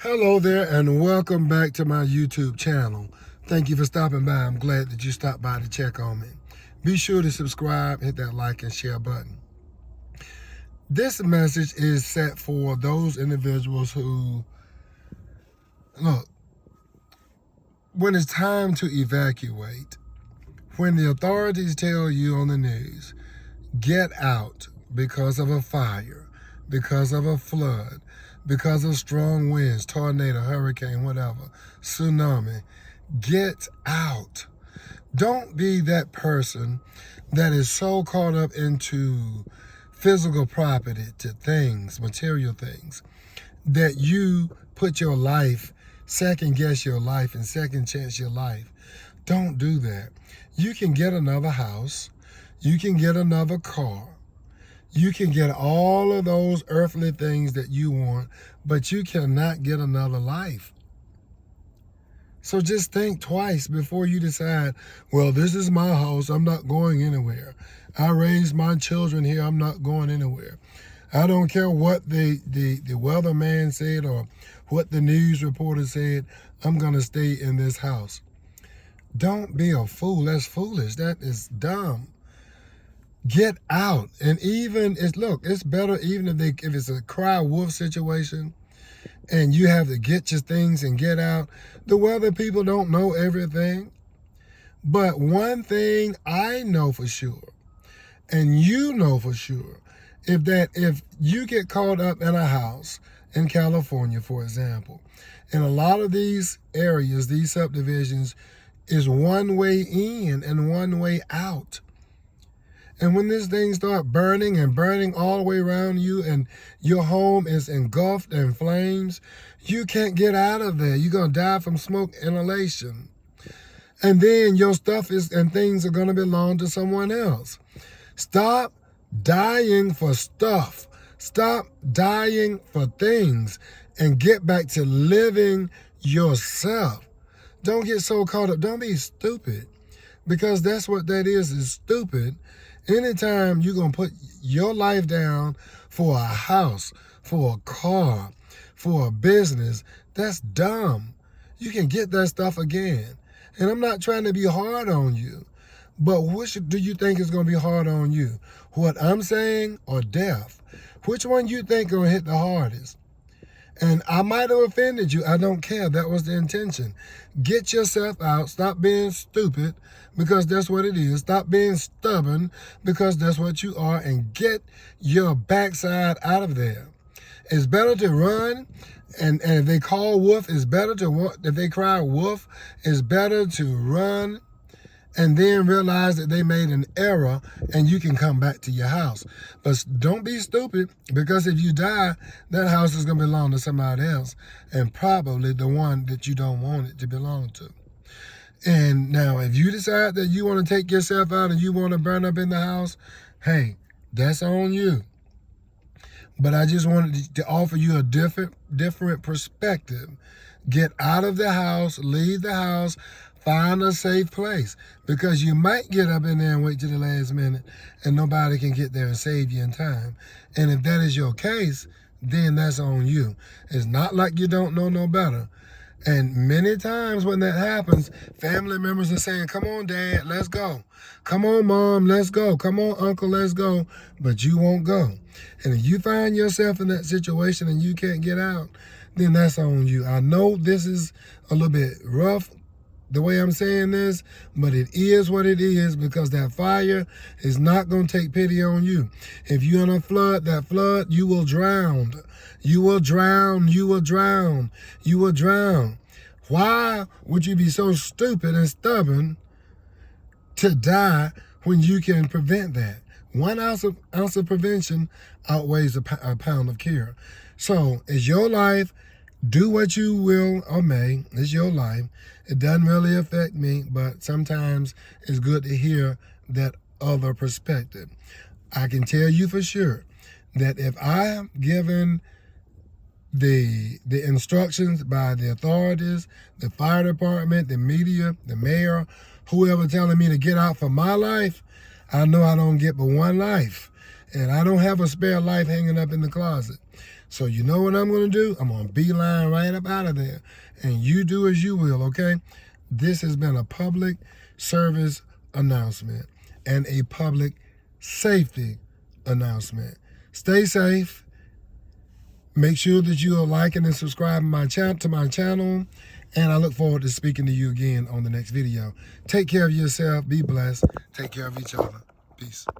Hello there and welcome back to my YouTube channel. Thank you for stopping by. I'm glad that you stopped by to check on me. Be sure to subscribe, hit that like and share button. This message is set for those individuals who, look, when it's time to evacuate, when the authorities tell you on the news, get out because of a fire, because of a flood, because of strong winds, tornado, hurricane, whatever, tsunami, get out. Don't be that person that is so caught up into physical property, to things, material things, that you put your life, second guess your life and second chance your life. Don't do that. You can get another house. You can get another car. You can get all of those earthly things that you want, but you cannot get another life. So just think twice before you decide, well, this is my house. I'm not going anywhere. I raised my children here. I'm not going anywhere. I don't care what the weatherman said or what the news reporter said. I'm going to stay in this house. Don't be a fool. That's foolish. That is dumb. Get out. And even, it's better even if it's a cry wolf situation and you have to get your things and get out. The weather people don't know everything. But one thing I know for sure, and you know for sure, if you get caught up in a house in California, for example, in a lot of these areas, these subdivisions, is one way in and one way out. And when this thing start burning and burning all the way around you and your home is engulfed in flames, you can't get out of there. You're going to die from smoke inhalation. And then your stuff and things are going to belong to someone else. Stop dying for stuff. Stop dying for things and get back to living yourself. Don't get so caught up. Don't be stupid, because that's what that is stupid. Anytime you're going to put your life down for a house, for a car, for a business, that's dumb. You can get that stuff again. And I'm not trying to be hard on you, but which do you think is going to be hard on you? What I'm saying or death? Which one you think going to hit the hardest? And I might have offended you. I don't care. That was the intention. Get yourself out. Stop being stupid, because that's what it is. Stop being stubborn, because that's what you are. And get your backside out of there. It's better to run. And if they call wolf, it's better to, if they cry wolf, it's better to run and then realize that they made an error and you can come back to your house. But don't be stupid, because if you die, that house is going to belong to somebody else, and probably the one that you don't want it to belong to. And now if you decide that you want to take yourself out and you want to burn up in the house, hey, that's on you. But I just wanted to offer you a different perspective. Get out of the house, leave the house, find a safe place, because you might get up in there and wait till the last minute and nobody can get there and save you in time. And if that is your case, then that's on you. It's not like you don't know no better. And many times when that happens, family members are saying, come on, Dad, let's go. Come on, Mom, let's go. Come on, Uncle, let's go. But you won't go. And if you find yourself in that situation and you can't get out, then that's on you. I know this is a little bit rough, the way I'm saying this, but it is what it is, because that fire is not going to take pity on you. If you're in a flood, that flood, you will drown. You will drown. You will drown. You will drown. Why would you be so stupid and stubborn to die when you can prevent that? 1 ounce of prevention outweighs a pound of cure. So it's your life. Do what you will or may. It's your life. It doesn't really affect me, but sometimes it's good to hear that other perspective. I can tell you for sure that if I am given the instructions by the authorities, the fire department, the media, the mayor, whoever telling me to get out for my life, I know I don't get but one life. And I don't have a spare life hanging up in the closet. So you know what I'm going to do? I'm going to beeline right up out of there. And you do as you will, okay? This has been a public service announcement and a public safety announcement. Stay safe. Make sure that you are liking and subscribing to my channel. And I look forward to speaking to you again on the next video. Take care of yourself. Be blessed. Take care of each other. Peace.